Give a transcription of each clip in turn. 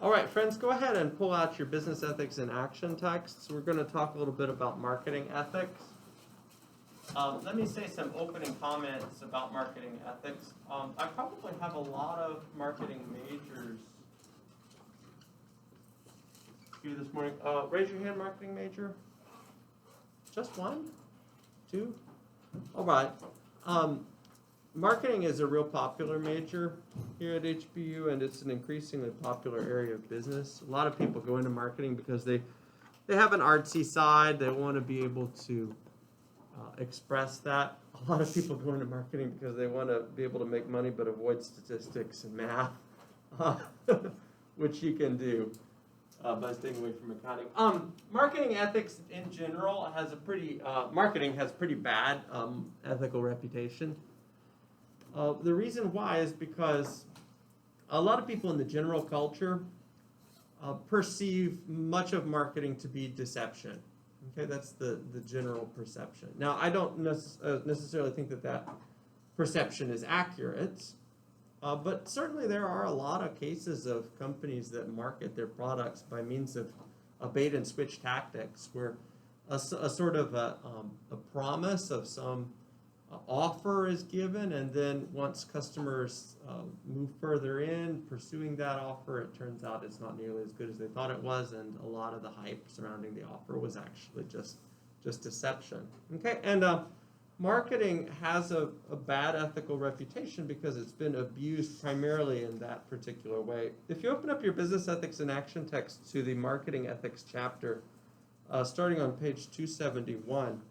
All right, friends, go ahead and pull out your business ethics in action texts. We're going to talk a little bit about marketing ethics. Let me say some opening comments about marketing ethics. I probably have a lot of marketing majors here this morning. Raise your hand, marketing major. Just one? Two? All right. Marketing is a real popular major here at HBU, and it's an increasingly popular area of business. A lot of people go into marketing because they have an artsy side. They want to be able to express that. A lot of people go into marketing because they want to be able to make money but avoid statistics and math, which you can do by staying away from accounting. Marketing ethics in general has a pretty, marketing has pretty bad ethical reputation. The reason why is because a lot of people in the general culture perceive much of marketing to be deception. Okay, that's the general perception. Now, I don't necessarily think that perception is accurate, but certainly there are a lot of cases of companies that market their products by means of bait and switch tactics, where a sort of a promise of some offer is given, and then once customers move further in pursuing that offer, it turns out it's not nearly as good as they thought it was, and a lot of the hype surrounding the offer was actually just deception. Okay, and marketing has a bad ethical reputation because it's been abused primarily in that particular way. If you open up your business ethics in action text to the marketing ethics chapter, starting on page 271,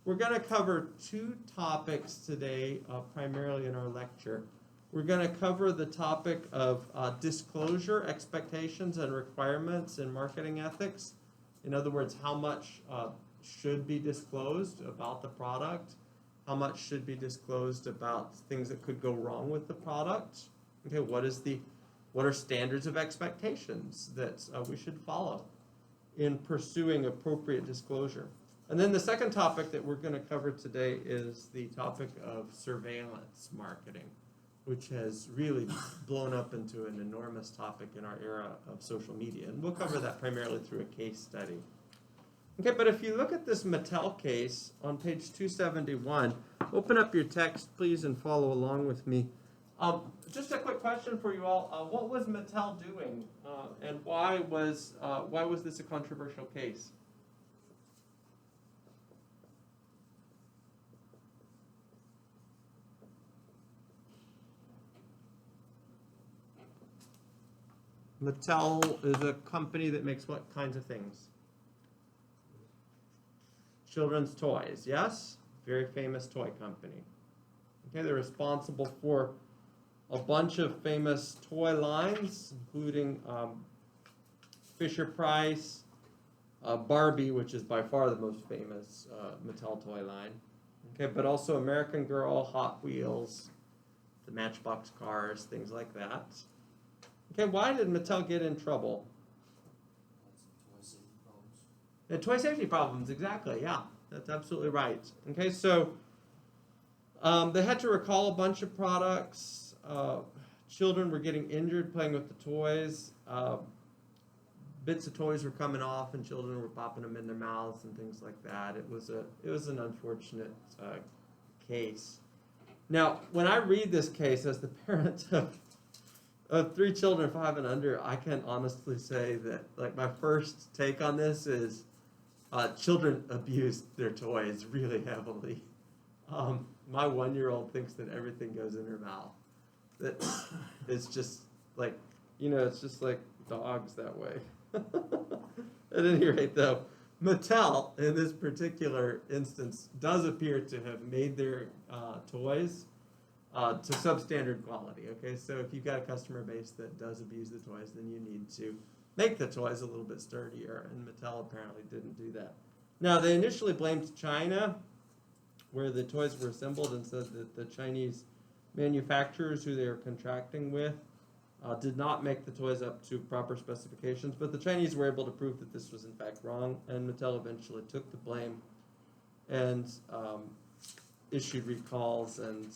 we're going to cover two topics today, primarily in our lecture. We're going to cover the topic of disclosure, expectations, and requirements in marketing ethics. In other words, how much should be disclosed about the product, how much should be disclosed about things that could go wrong with the product. Okay, what are standards of expectations that we should follow in pursuing appropriate disclosure? And then the second topic that we're going to cover today is the topic of surveillance marketing, which has really blown up into an enormous topic in our era of social media. And we'll cover that primarily through a case study. Okay, but if you look at this Mattel case on page 271, open up your text, please, and follow along with me. Just a quick question for you all. What was Mattel doing, and why was this a controversial case? Mattel is a company that makes what kinds of things? Children's toys, yes? Very famous toy company. Okay, they're responsible for a bunch of famous toy lines, including Fisher-Price, Barbie, which is by far the most famous Mattel toy line. Okay, but also American Girl, Hot Wheels, the Matchbox cars, things like that. Okay, why did Mattel get in trouble? Toy safety problems, exactly, yeah. That's absolutely right. Okay, so they had to recall a bunch of products. Children were getting injured playing with the toys. Bits of toys were coming off and children were popping them in their mouths and things like that. It was an unfortunate case. Now, when I read this case as the parent of 3 children, 5 and under, I can honestly say that, like, my first take on this is children abuse their toys really heavily. My 1-year-old thinks that everything goes in her mouth. That it's just like, it's just like dogs that way. At any rate, though, Mattel, in this particular instance, does appear to have made their toys to substandard quality. Okay, so if you've got a customer base that does abuse the toys, then you need to make the toys a little bit sturdier, and Mattel apparently didn't do that. Now, they initially blamed China, where the toys were assembled, and said that the Chinese manufacturers who they were contracting with did not make the toys up to proper specifications, but the Chinese were able to prove that this was in fact wrong, and Mattel eventually took the blame and issued recalls and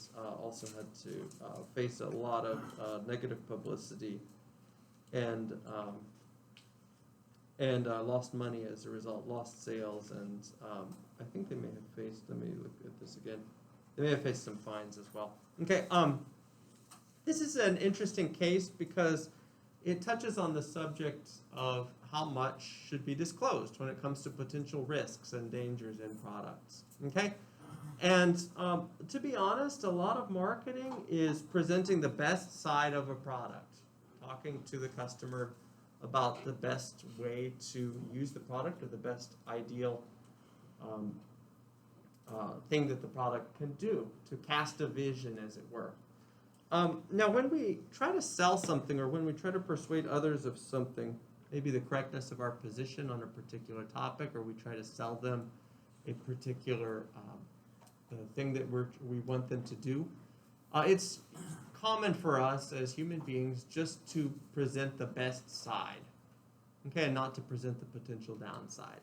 also had to face a lot of negative publicity and lost money as a result, lost sales, and I think they may have faced, let me look at this again, they may have faced some fines as well. Okay, this is an interesting case because it touches on the subject of how much should be disclosed when it comes to potential risks and dangers in products. Okay, and to be honest, a lot of marketing is presenting the best side of a product, talking to the customer about the best way to use the product or the best ideal thing that the product can do, to cast a vision, as it were. Now, when we try to sell something or when we try to persuade others of something, maybe the correctness of our position on a particular topic, or we try to sell them a particular thing that we want them to do, it's common for us as human beings just to present the best side, okay, and not to present the potential downside.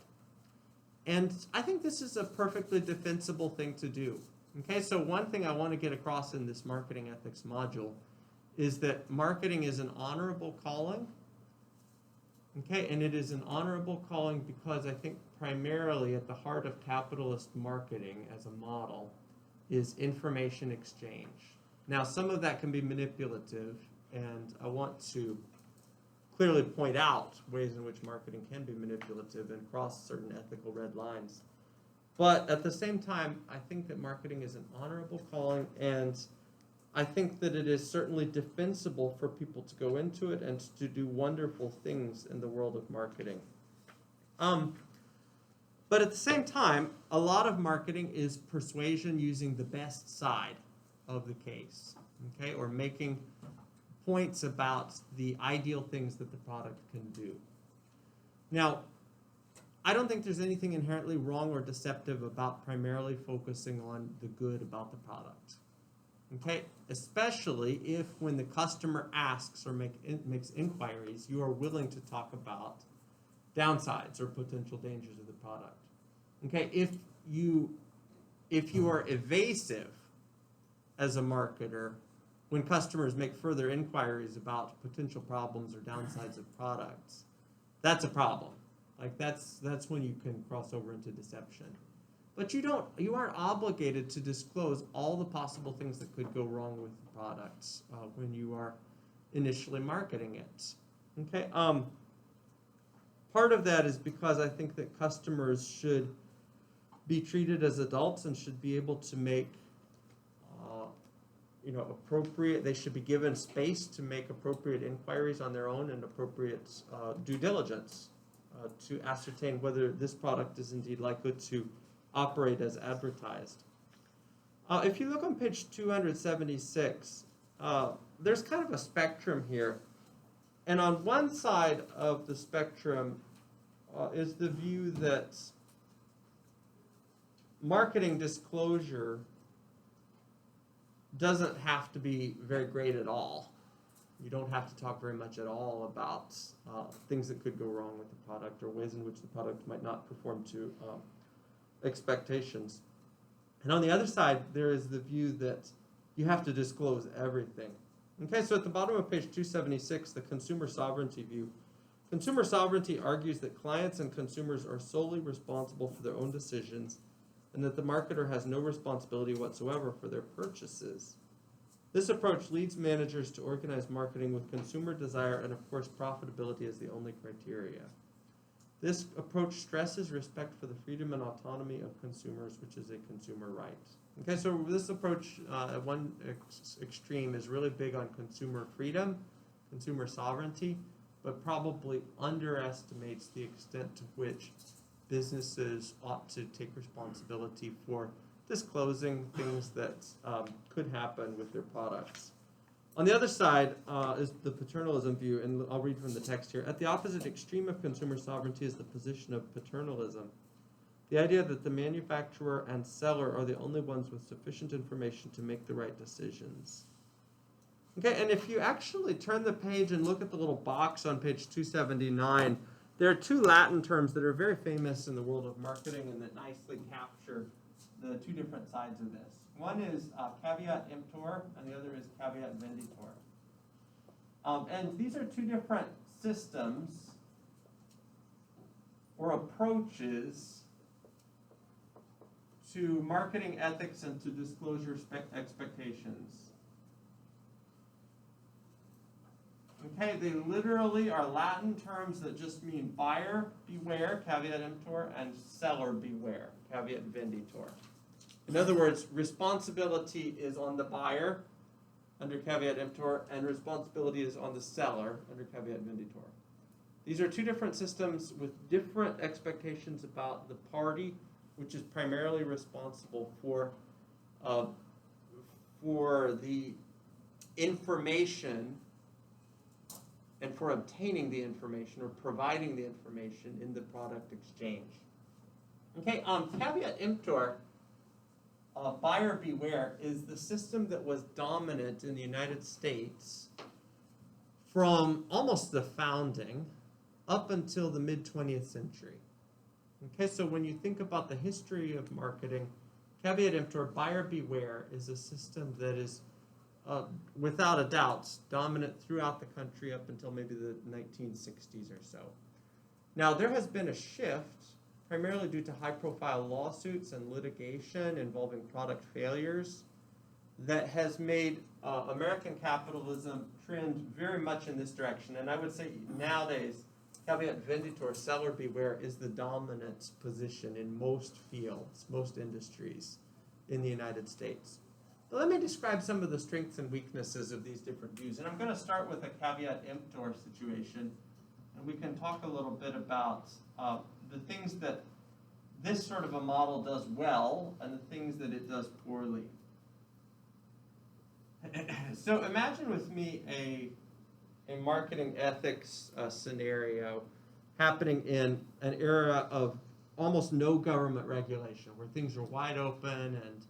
And I think this is a perfectly defensible thing to do. Okay, so one thing I want to get across in this marketing ethics module is that marketing is an honorable calling. Okay, and it is an honorable calling because I think primarily at the heart of capitalist marketing as a model is information exchange. Now, some of that can be manipulative, and I want to clearly point out ways in which marketing can be manipulative and cross certain ethical red lines. But at the same time, I think that marketing is an honorable calling, and I think that it is certainly defensible for people to go into it and to do wonderful things in the world of marketing. But at the same time, a lot of marketing is persuasion using the best side of the case, okay, or making points about the ideal things that the product can do. Now, I don't think there's anything inherently wrong or deceptive about primarily focusing on the good about the product, okay? Especially if when the customer asks or makes inquiries, you are willing to talk about downsides or potential dangers of the product, okay? If you are evasive as a marketer when customers make further inquiries about potential problems or downsides of products, that's a problem. Like that's when you can cross over into deception. But you aren't obligated to disclose all the possible things that could go wrong with the products when you are initially marketing it. Okay. Part of that is because I think that customers should be treated as adults and should be able to make appropriate, they should be given space to make appropriate inquiries on their own and appropriate due diligence to ascertain whether this product is indeed likely to operate as advertised. If you look on page 276, there's kind of a spectrum here. And on one side of the spectrum is the view that marketing disclosure doesn't have to be very great at all. You don't have to talk very much at all about things that could go wrong with the product or ways in which the product might not perform to expectations. And on the other side, there is the view that you have to disclose everything. Okay, so at the bottom of page 276, the consumer sovereignty view. Consumer sovereignty argues that clients and consumers are solely responsible for their own decisions and that the marketer has no responsibility whatsoever for their purchases. This approach leads managers to organize marketing with consumer desire and, of course, profitability as the only criteria. This approach stresses respect for the freedom and autonomy of consumers, which is a consumer right. Okay, so this approach at one extreme is really big on consumer freedom, consumer sovereignty, but probably underestimates the extent to which businesses ought to take responsibility for disclosing things that could happen with their products. On the other side is the paternalism view, and I'll read from the text here. At the opposite extreme of consumer sovereignty is the position of paternalism. The idea that the manufacturer and seller are the only ones with sufficient information to make the right decisions. Okay, and if you actually turn the page and look at the little box on page 279, there are two Latin terms that are very famous in the world of marketing and that nicely capture the two different sides of this. One is caveat emptor, and the other is caveat venditor. And these are two different systems or approaches to marketing ethics and to disclosure expectations. Okay, they literally are Latin terms that just mean buyer beware, caveat emptor, and seller beware, caveat venditor. In other words, responsibility is on the buyer under caveat emptor, and responsibility is on the seller under caveat venditor. These are two different systems with different expectations about the party, which is primarily responsible for the information and for obtaining the information or providing the information in the product exchange. Okay, caveat emptor, buyer beware, is the system that was dominant in the United States from almost the founding up until the mid-20th century. Okay, so when you think about the history of marketing, caveat emptor, buyer beware, is a system that is without a doubt dominant throughout the country up until maybe the 1960s or so. Now, there has been a shift, primarily due to high-profile lawsuits and litigation involving product failures, that has made American capitalism trend very much in this direction. And I would say nowadays, caveat venditor, seller beware, is the dominant position in most fields, most industries in the United States. So let me describe some of the strengths and weaknesses of these different views. And I'm going to start with a caveat emptor situation, and we can talk a little bit about the things that this sort of a model does well and the things that it does poorly. So imagine with me a marketing ethics scenario happening in an era of almost no government regulation, where things are wide open and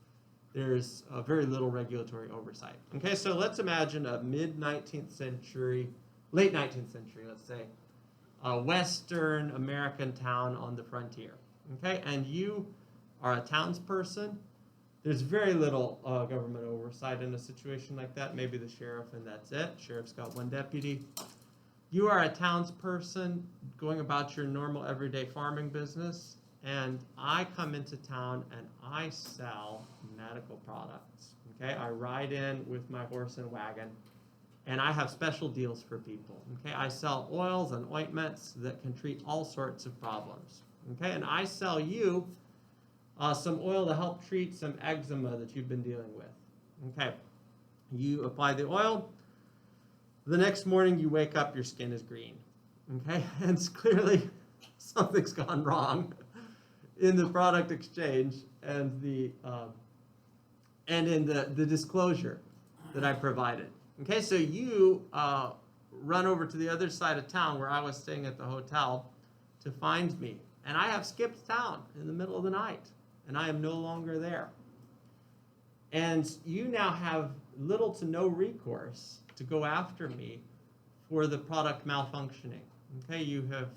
there's very little regulatory oversight. Okay, so let's imagine a mid-19th century, late 19th century, let's say, a Western American town on the frontier. Okay, and you are a townsperson. There's very little government oversight in a situation like that. Maybe the sheriff, and that's it. Sheriff's got one deputy. You are a townsperson going about your normal everyday farming business, and I come into town and I sell medical products. Okay, I ride in with my horse and wagon, and I have special deals for people. Okay, I sell oils and ointments that can treat all sorts of problems. Okay, and I sell you some oil to help treat some eczema that you've been dealing with. Okay, you apply the oil. The next morning you wake up, your skin is green. Okay, and it's clearly something's gone wrong in the product exchange and in the disclosure that I provided. Okay, so you run over to the other side of town where I was staying at the hotel to find me, and I have skipped town in the middle of the night, and I am no longer there. And you now have little to no recourse to go after me for the product malfunctioning. Okay, you have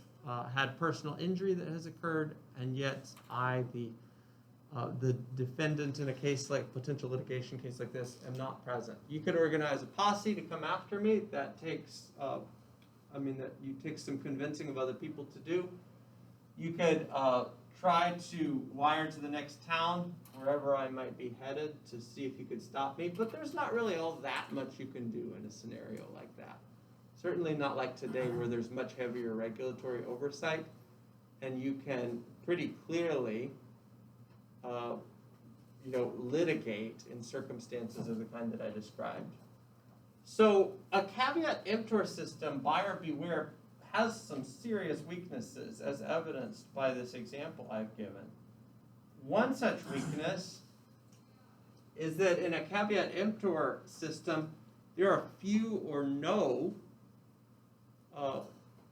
had personal injury that has occurred, and yet I, the defendant in a case like potential litigation case like this, am not present. You could organize a posse to come after me. That takes, takes some convincing of other people to do. You could try to wire to the next town, wherever I might be headed, to see if you could stop me. But there's not really all that much you can do in a scenario like that. Certainly not like today, where there's much heavier regulatory oversight, and you can pretty clearly, litigate in circumstances of the kind that I described. So a caveat emptor system, buyer beware, has some serious weaknesses, as evidenced by this example I've given. One such weakness is that in a caveat emptor system, there are few or no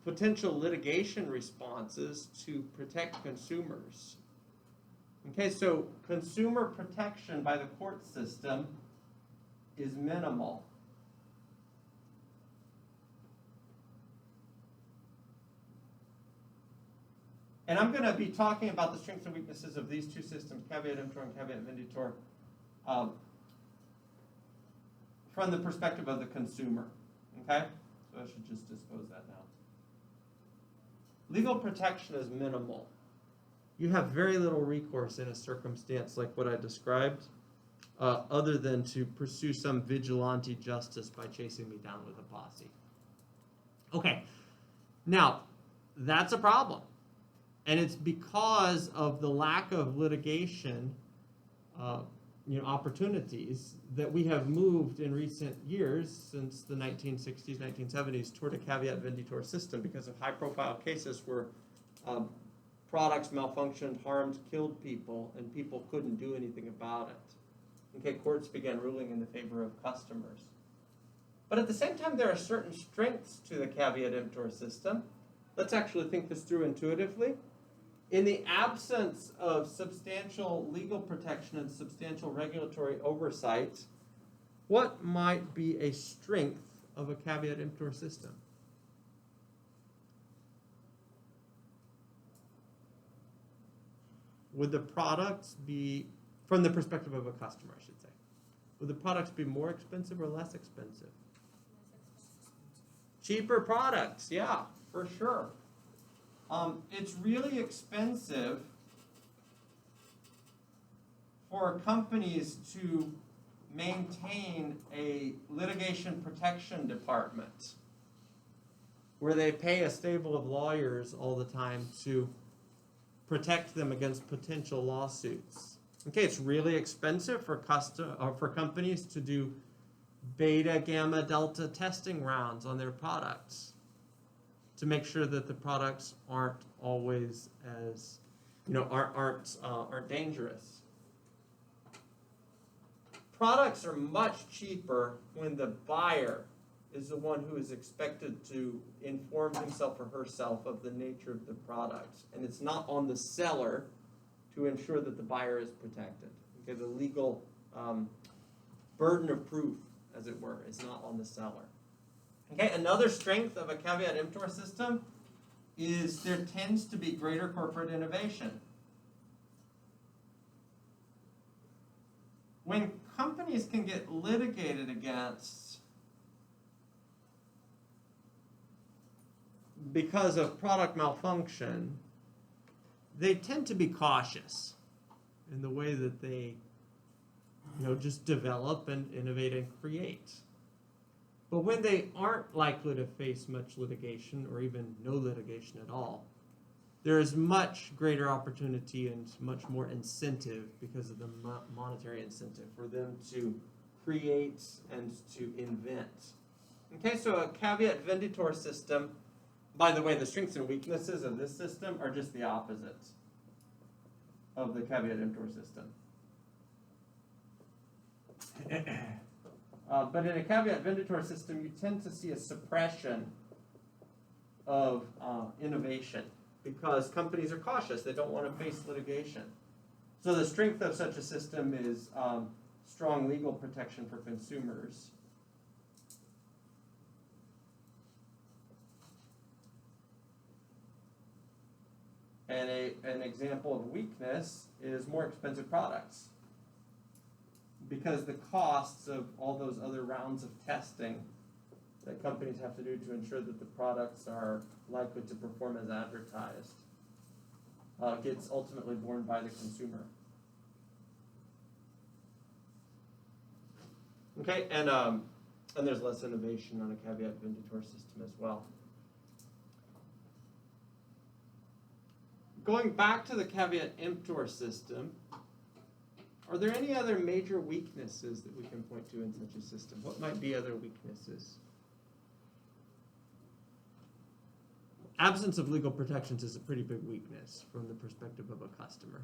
potential litigation responses to protect consumers. Okay, so consumer protection by the court system is minimal. And I'm going to be talking about the strengths and weaknesses of these two systems, caveat emptor and caveat venditor, from the perspective of the consumer. Okay? So I should just dispose that now. Legal protection is minimal. You have very little recourse in a circumstance like what I described, other than to pursue some vigilante justice by chasing me down with a posse. Okay, now that's a problem. And it's because of the lack of litigation opportunities that we have moved in recent years, since the 1960s, 1970s, toward a caveat venditor system because of high-profile cases where products malfunctioned, harmed, killed people, and people couldn't do anything about it. Okay, courts began ruling in the favor of customers. But at the same time, there are certain strengths to the caveat emptor system. Let's actually think this through intuitively. In the absence of substantial legal protection and substantial regulatory oversight, what might be a strength of a caveat emptor system? Would the products be, from the perspective of a customer, I should say, would the products be more expensive or less expensive? Cheaper products, yeah, for sure. It's really expensive for companies to maintain a litigation protection department where they pay a stable of lawyers all the time to protect them against potential lawsuits. Okay, it's really expensive for companies to do beta, gamma, delta testing rounds on their products to make sure that the products aren't always as, aren't dangerous. Products are much cheaper when the buyer is the one who is expected to inform himself or herself of the nature of the product. And it's not on the seller to ensure that the buyer is protected. Okay, the legal burden of proof, as it were, is not on the seller. Okay, another strength of a caveat emptor system is there tends to be greater corporate innovation. When companies can get litigated against because of product malfunction, they tend to be cautious in the way that they, just develop and innovate and create. But when they aren't likely to face much litigation or even no litigation at all, there is much greater opportunity and much more incentive because of the monetary incentive for them to create and to invent. Okay, so a caveat venditor system, by the way, the strengths and weaknesses of this system are just the opposites of the caveat emptor system. But in a caveat venditor system, you tend to see a suppression of innovation because companies are cautious. They don't want to face litigation. So the strength of such a system is strong legal protection for consumers. And an example of weakness is more expensive products, because the costs of all those other rounds of testing that companies have to do to ensure that the products are likely to perform as advertised gets ultimately borne by the consumer. Okay, and there's less innovation on a caveat venditor system as well. Going back to the caveat emptor system, are there any other major weaknesses that we can point to in such a system? What might be other weaknesses? Absence of legal protections is a pretty big weakness from the perspective of a customer.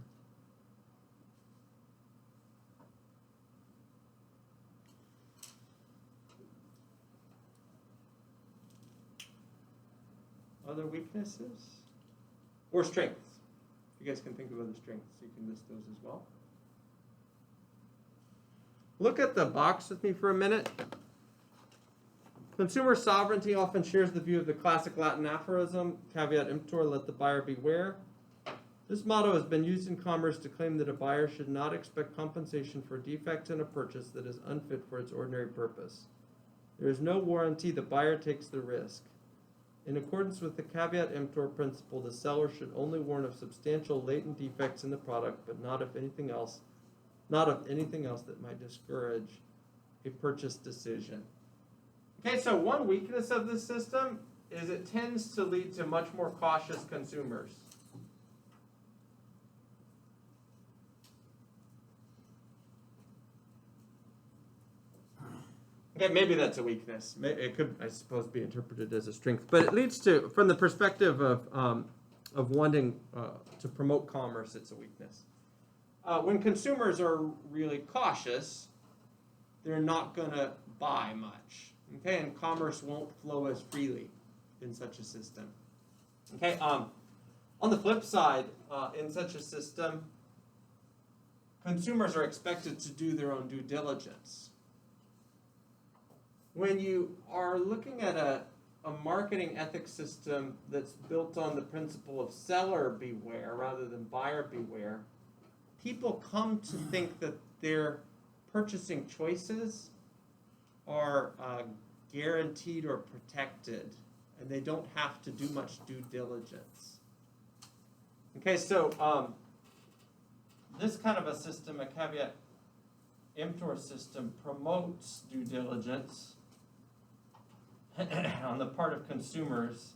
Other weaknesses? Or strengths? You guys can think of other strengths. You can list those as well. Look at the box with me for a minute. Consumer sovereignty often shares the view of the classic Latin aphorism, caveat emptor, let the buyer beware. This motto has been used in commerce to claim that a buyer should not expect compensation for defects in a purchase that is unfit for its ordinary purpose. There is no warranty. The buyer takes the risk. In accordance with the caveat emptor principle, the seller should only warn of substantial latent defects in the product, but not of anything else that might discourage a purchase decision. Okay, so one weakness of this system is it tends to lead to much more cautious consumers. Okay, maybe that's a weakness. It could, I suppose, be interpreted as a strength. But it leads to, from the perspective of wanting to promote commerce, it's a weakness. When consumers are really cautious, they're not going to buy much. Okay, and commerce won't flow as freely in such a system. Okay, on the flip side, in such a system, consumers are expected to do their own due diligence. When you are looking at a marketing ethics system that's built on the principle of seller beware rather than buyer beware, people come to think that their purchasing choices are guaranteed or protected, and they don't have to do much due diligence. Okay, so this kind of a system, a caveat emptor system, promotes due diligence on the part of consumers,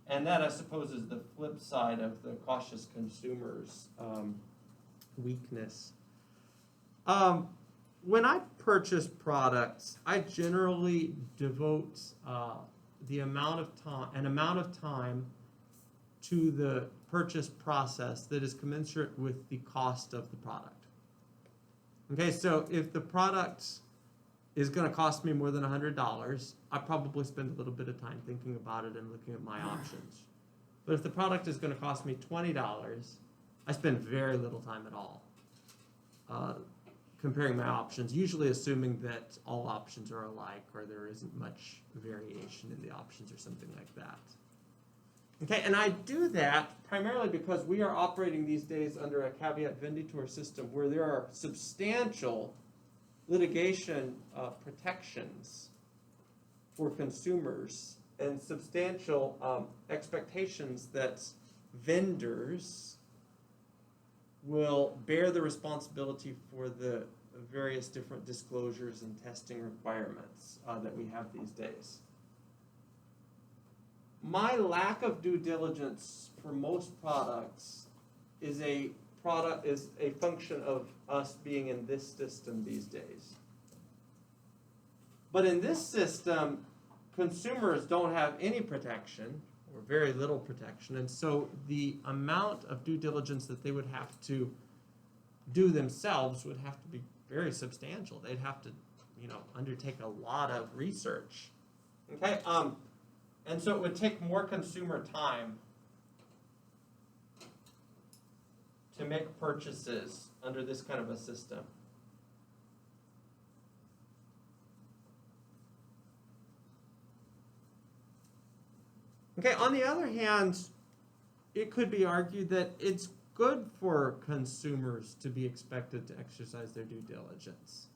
and that, I suppose, is the flip side of the cautious consumers' weakness. When I purchase products, I generally devote an amount of time to the purchase process that is commensurate with the cost of the product. Okay, so if the product is going to cost me more than $100, I probably spend a little bit of time thinking about it and looking at my options. But if the product is going to cost me $20, I spend very little time at all comparing my options, usually assuming that all options are alike or there isn't much variation in the options or something like that. Okay, and I do that primarily because we are operating these days under a caveat venditor system where there are substantial litigation protections for consumers and substantial expectations that vendors will bear the responsibility for the various different disclosures and testing requirements that we have these days. My lack of due diligence for most products is a function of us being in this system these days. But in this system, consumers don't have any protection or very little protection, and so the amount of due diligence that they would have to do themselves would have to be very substantial. They'd have to, undertake a lot of research. Okay, and so it would take more consumer time to make purchases under this kind of a system. Okay, on the other hand, it could be argued that it's good for consumers to be expected to exercise their due diligence.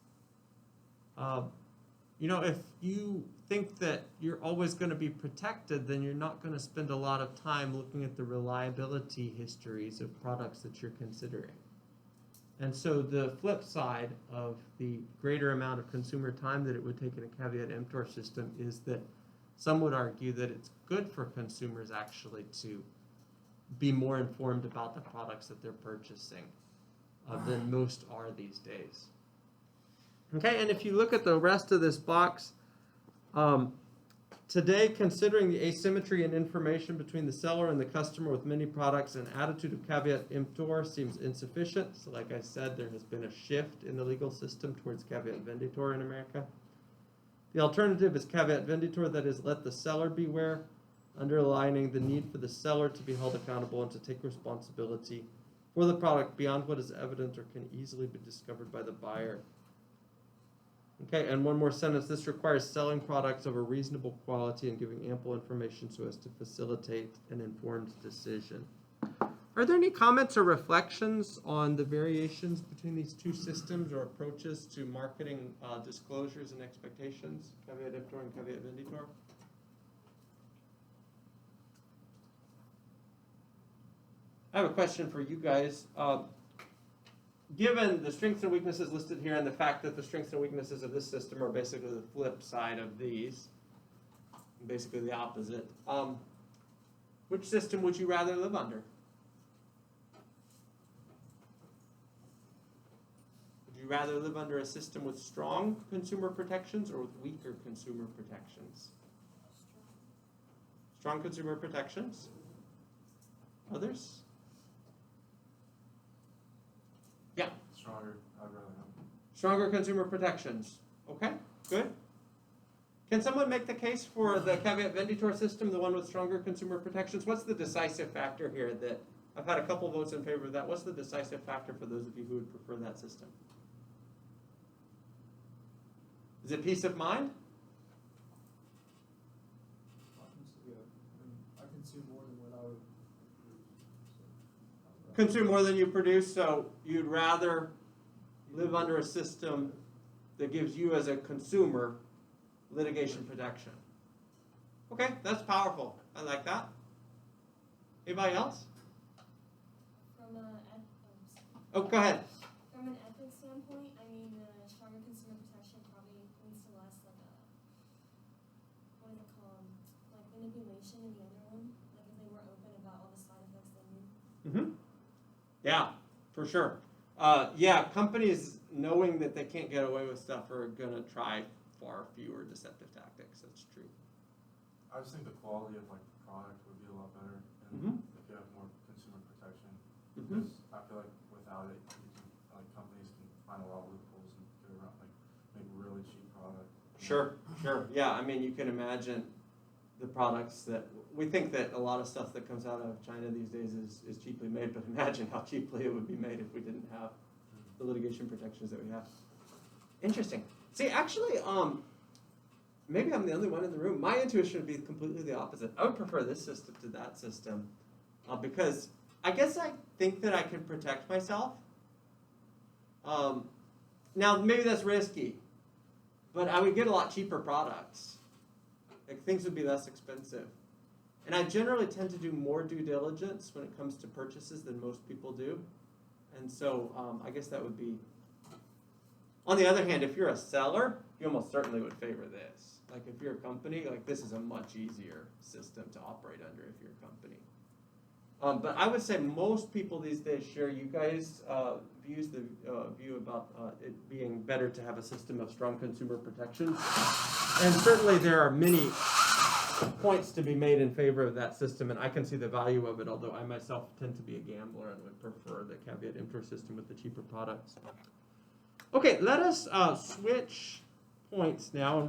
If you think that you're always going to be protected, then you're not going to spend a lot of time looking at the reliability histories of products that you're considering. And so the flip side of the greater amount of consumer time that it would take in a caveat emptor system is that some would argue that it's good for consumers actually to be more informed about the products that they're purchasing than most are these days. Okay, and if you look at the rest of this box, today, considering the asymmetry in information between the seller and the customer with many products, an attitude of caveat emptor seems insufficient. So like I said, there has been a shift in the legal system towards caveat venditor in America. The alternative is caveat venditor, that is, let the seller beware, underlining the need for the seller to be held accountable and to take responsibility for the product beyond what is evident or can easily be discovered by the buyer. Okay, and one more sentence. This requires selling products of a reasonable quality and giving ample information so as to facilitate an informed decision. Are there any comments or reflections on the variations between these two systems or approaches to marketing disclosures and expectations, caveat emptor and caveat venditor? I have a question for you guys. Given the strengths and weaknesses listed here and the fact that the strengths and weaknesses of this system are basically the flip side of these, basically the opposite, which system would you rather live under? Would you rather live under a system with strong consumer protections or with weaker consumer protections? Strong consumer protections. Others? Yeah. Stronger. I'd rather have. Stronger consumer protections. Okay, good. Can someone make the case for the caveat venditor system, the one with stronger consumer protections? What's the decisive factor here that, I've had a couple votes in favor of that. What's the decisive factor for those of you who would prefer that system? Is it peace of mind? I consume more than what I would produce. Consume more than you produce, so you'd rather live under a system that gives you as a consumer litigation protection. Okay, that's powerful. I like that. Anybody else? Oh, go ahead. From an ethics standpoint, I mean, stronger consumer protection probably leads to less like what is it called? Like manipulation in the other one. Like if they were open about all the side effects they knew. Mm-hmm. Yeah, for sure. Yeah, companies knowing that they can't get away with stuff are gonna try far fewer deceptive tactics. That's true. I just think the quality of like the product would be a lot better, and Mm-hmm. if you have more consumer protection, Mm-hmm. because I feel like without it, you can, like companies can find a lot of loopholes and get around, like make really cheap product. Sure, sure. Yeah, I mean, you can imagine the products that we think that a lot of stuff that comes out of China these days is cheaply made, but imagine how cheaply it would be made if we didn't have the litigation protections that we have. Interesting. See, actually, maybe I'm the only one in the room. My intuition would be completely the opposite. I would prefer this system to that system because I guess I think that I can protect myself. Now, maybe that's risky, but I would get a lot cheaper products. Like, things would be less expensive. And I generally tend to do more due diligence when it comes to purchases than most people do. And so I guess that would be... On the other hand, if you're a seller, you almost certainly would favor this. Like if you're a company, like this is a much easier system to operate under if you're a company. But I would say most people these days share you guys' view about it being better to have a system of strong consumer protection. And certainly there are many points to be made in favor of that system, and I can see the value of it, although I myself tend to be a gambler and would prefer the caveat emptor system with the cheaper products. Okay, let us switch points now.